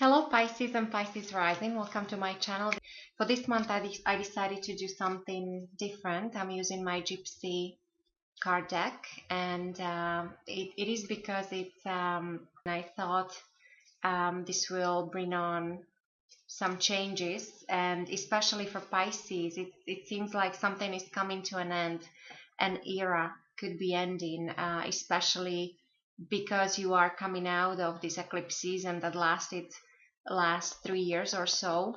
Hello Pisces and Pisces rising, welcome to my channel. For this month I decided to do something different. I'm using my Gypsy card deck, and it is because I thought this will bring on some changes, and especially for Pisces it seems like something is coming to an end. An era could be ending, especially because you are coming out of this eclipse season that last 3 years or so.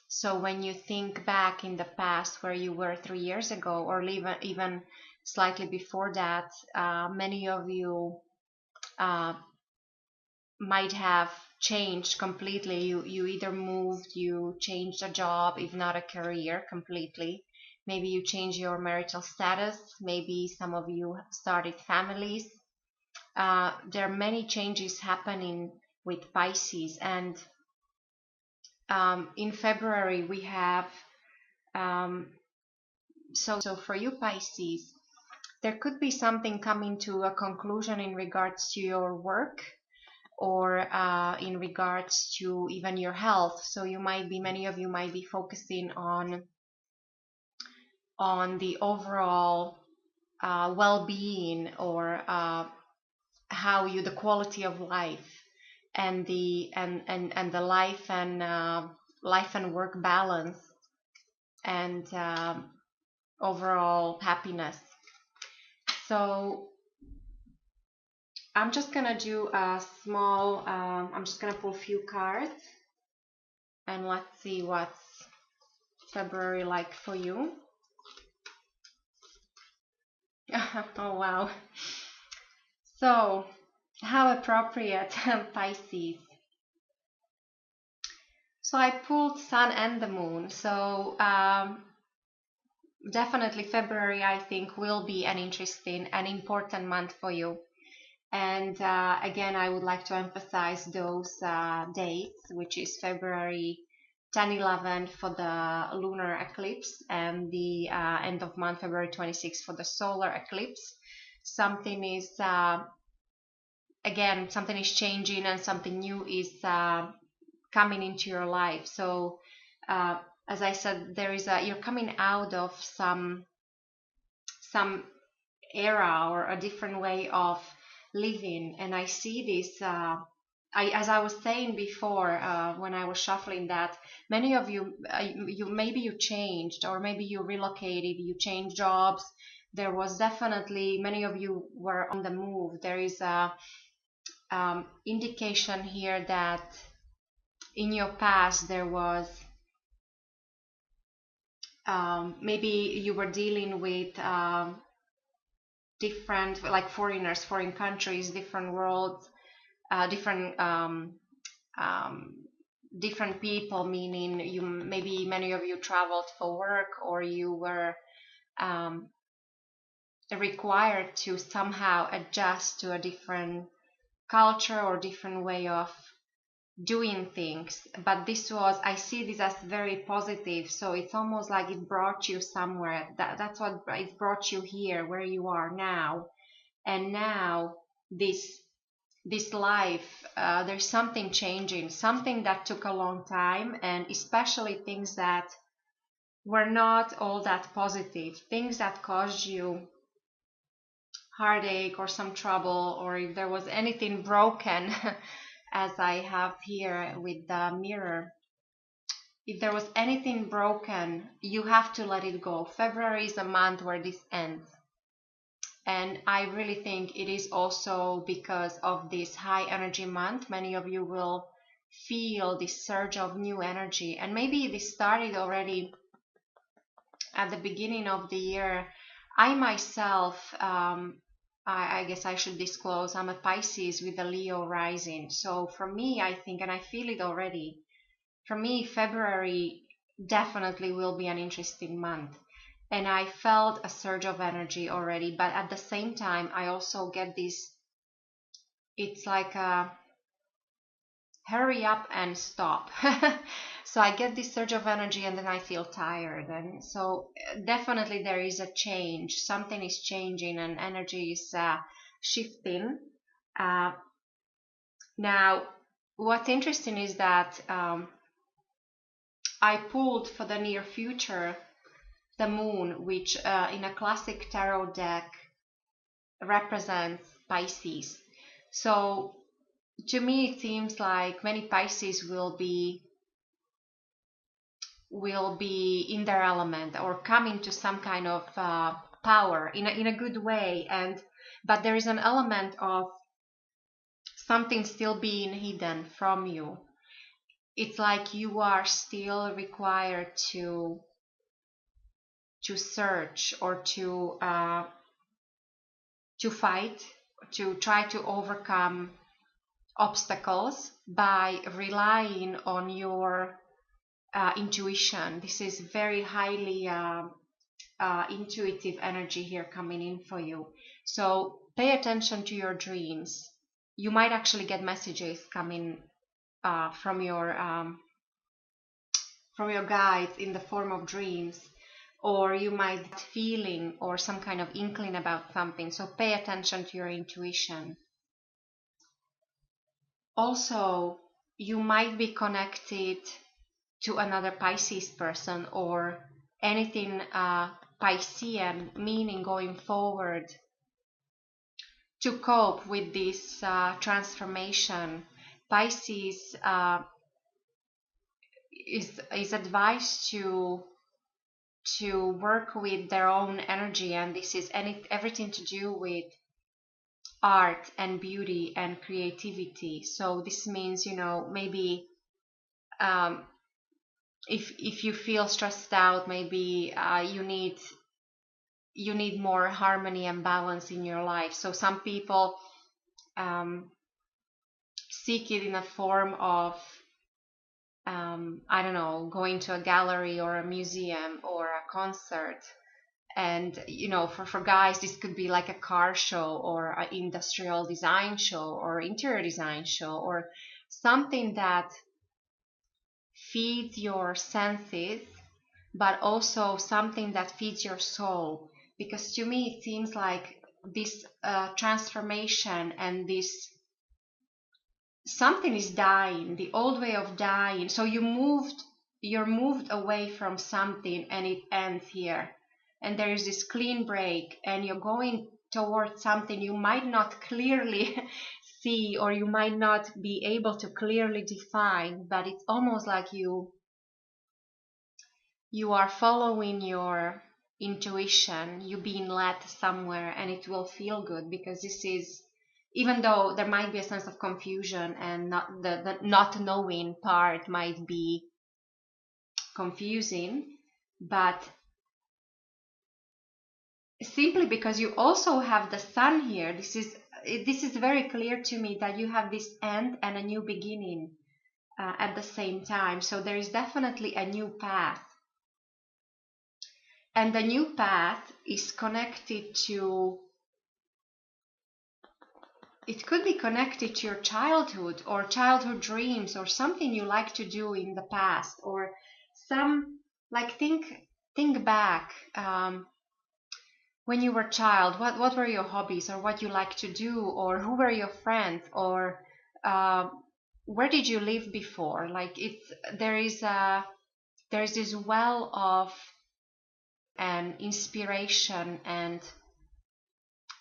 So when you think back in the past where you were 3 years ago, or even slightly before that, many of you might have changed completely. You either moved, you changed a job, if not a career completely. Maybe you changed your marital status. Maybe some of you started families. There are many changes happening with Pisces, and in February we have so for you Pisces, there could be something coming to a conclusion in regards to your work, or in regards to even your health. So many of you might be focusing on the overall well-being, or the quality of life, and the life and work balance, and overall happiness. So I'm just gonna do a small I'm just gonna pull a few cards, and let's see what's February like for you. Oh wow, so how appropriate. Pisces. So I pulled Sun and the Moon. So definitely February, I think, will be an interesting and important month for you. And again, I would like to emphasize those dates, which is February 10-11 for the lunar eclipse, and the end of month, February 26 for the solar eclipse. Something is something is changing, and something new is coming into your life. So as I said, you're coming out of some era, or a different way of living. And I see this as I was saying before, when I was shuffling, that many of you maybe you changed, or maybe you relocated, you changed jobs. There was definitely, many of you were on the move. There is a indication here that in your past there was maybe you were dealing with different, like foreigners, foreign countries, different worlds, different people, meaning maybe many of you traveled for work, or you were required to somehow adjust to a different culture or different way of doing things. But I see this as very positive. So it's almost like it brought you somewhere. That's what it brought you here, where you are now. And now this life, there's something changing, something that took a long time, and especially things that were not all that positive, things that caused you heartache or some trouble, or if there was anything broken, as I have here with the mirror. If there was anything broken, you have to let it go. February is a month where this ends. And I really think it is also because of this high energy month. Many of you will feel this surge of new energy. And maybe this started already at the beginning of the year. I myself, I guess I should disclose, I'm a Pisces with a Leo rising. So for me, I think, and I feel it already, for me, February definitely will be an interesting month. And I felt a surge of energy already, but at the same time, I also get this, it's like a hurry up and stop. So I get this surge of energy, and then I feel tired. And so definitely there is a change. Something is changing, and energy is shifting. Now, what's interesting is that I pulled for the near future the moon, which in a classic tarot deck represents Pisces. So to me, it seems like many Pisces will be in their element or come into some kind of power in a good way, but there is an element of something still being hidden from you. It's like you are still required to search or to fight, to try to overcome obstacles by relying on your intuition. This is very highly intuitive energy here coming in for you. So pay attention to your dreams. You might actually get messages coming from your guides in the form of dreams, or you might get feeling or some kind of inkling about something. So pay attention to your intuition. Also, you might be connected to another Pisces person or anything Piscean, meaning going forward to cope with this transformation. Pisces is advised to work with their own energy, and this is everything to do with art and beauty and creativity. So this means, maybe if you feel stressed out, maybe you need more harmony and balance in your life. So some people seek it in a form of I don't know, going to a gallery or a museum or a concert. And for guys, this could be like a car show or an industrial design show or interior design show, or something that feeds your senses, but also something that feeds your soul. Because to me, it seems like this transformation and this something is dying, the old way of dying. So you're moved away from something and it ends here. And there is this clean break, and you're going towards something you might not clearly see, or you might not be able to clearly define, but it's almost like you are following your intuition, you being led somewhere, and it will feel good, because this is, even though there might be a sense of confusion and the not knowing part might be confusing, but simply because you also have the sun here, this is very clear to me that you have this end and a new beginning at the same time. So there is definitely a new path, and the new path is connected to, it could be connected to your childhood or childhood dreams, or something you like to do in the past, or some, like, think back when you were a child, what were your hobbies, or what you like to do, or who were your friends, or where did you live before? Like, there's this well of and inspiration and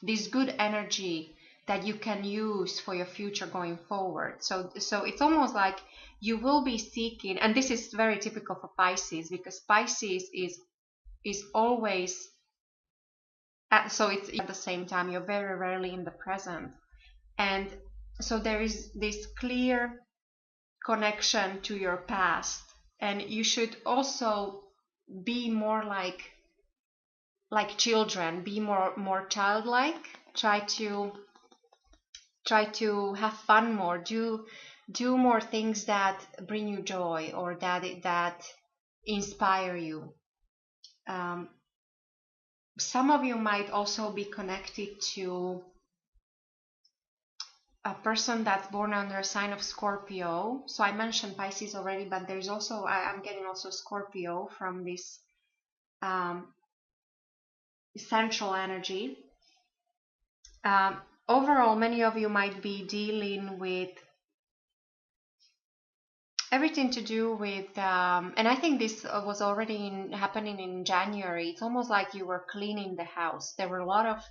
this good energy that you can use for your future going forward. So it's almost like you will be seeking, and this is very typical for Pisces, because Pisces is always so it's at the same time you're very rarely in the present, and so there is this clear connection to your past, and you should also be more like children, be more childlike, try to have fun more, do more things that bring you joy, or that inspire you. Some of you might also be connected to a person that's born under a sign of Scorpio. So I mentioned Pisces already, but there's also, I'm getting also Scorpio from this central energy. Overall, many of you might be dealing with everything to do with, and I think this was already happening in January. It's almost like you were cleaning the house. There were a lot of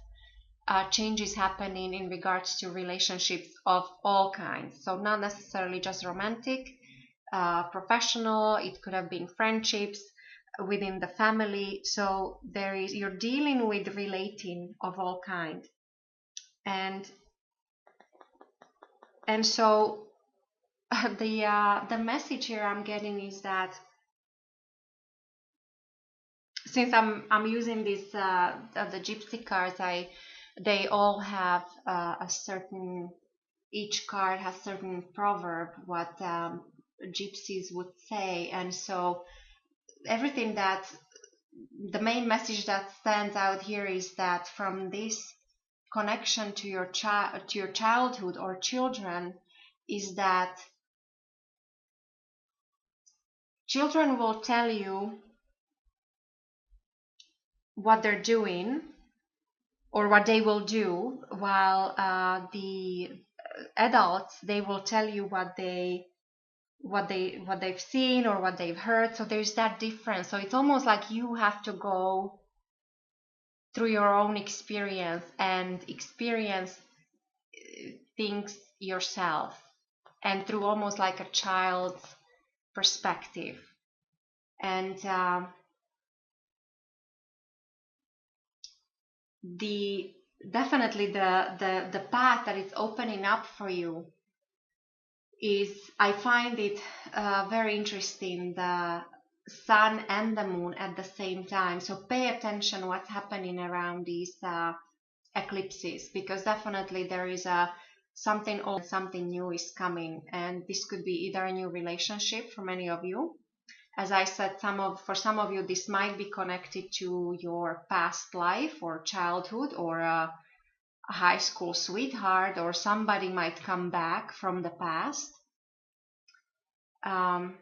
changes happening in regards to relationships of all kinds. So not necessarily just romantic, professional. It could have been friendships within the family. So you're dealing with relating of all kind, and so the message here I'm getting is that since I'm using this the gypsy cards, they all have a certain, each card has certain proverb what gypsies would say, and so everything that the main message that stands out here is that from this connection to your childhood or children is that children will tell you what they're doing or what they will do, while the adults, they will tell you what they've seen or what they've heard. So there's that difference. So it's almost like you have to go through your own experience and experience things yourself, and through almost like a child's perspective. And definitely the path that is opening up for you is, I find it very interesting, the sun and the moon at the same time. So pay attention what's happening around these eclipses, because definitely there is something old, something new is coming, and this could be either a new relationship for many of you. As I said, for some of you this might be connected to your past life or childhood, or a high school sweetheart, or somebody might come back from the past. And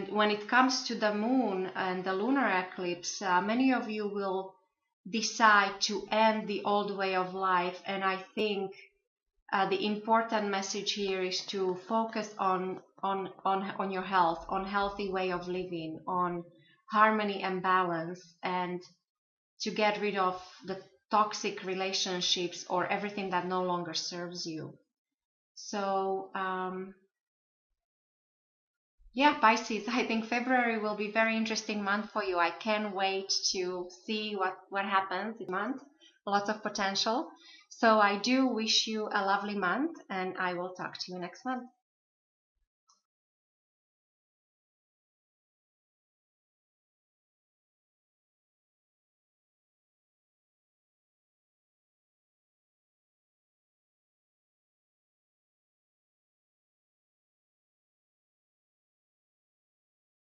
when it comes to the moon and the lunar eclipse, many of you will decide to end the old way of life. And I think the important message here is to focus on your health, on healthy way of living, on harmony and balance, and to get rid of the toxic relationships or everything that no longer serves you. So yeah, Pisces, I think February will be a very interesting month for you. I can't wait to see what happens this month. Lots of potential. So I do wish you a lovely month, and I will talk to you next month.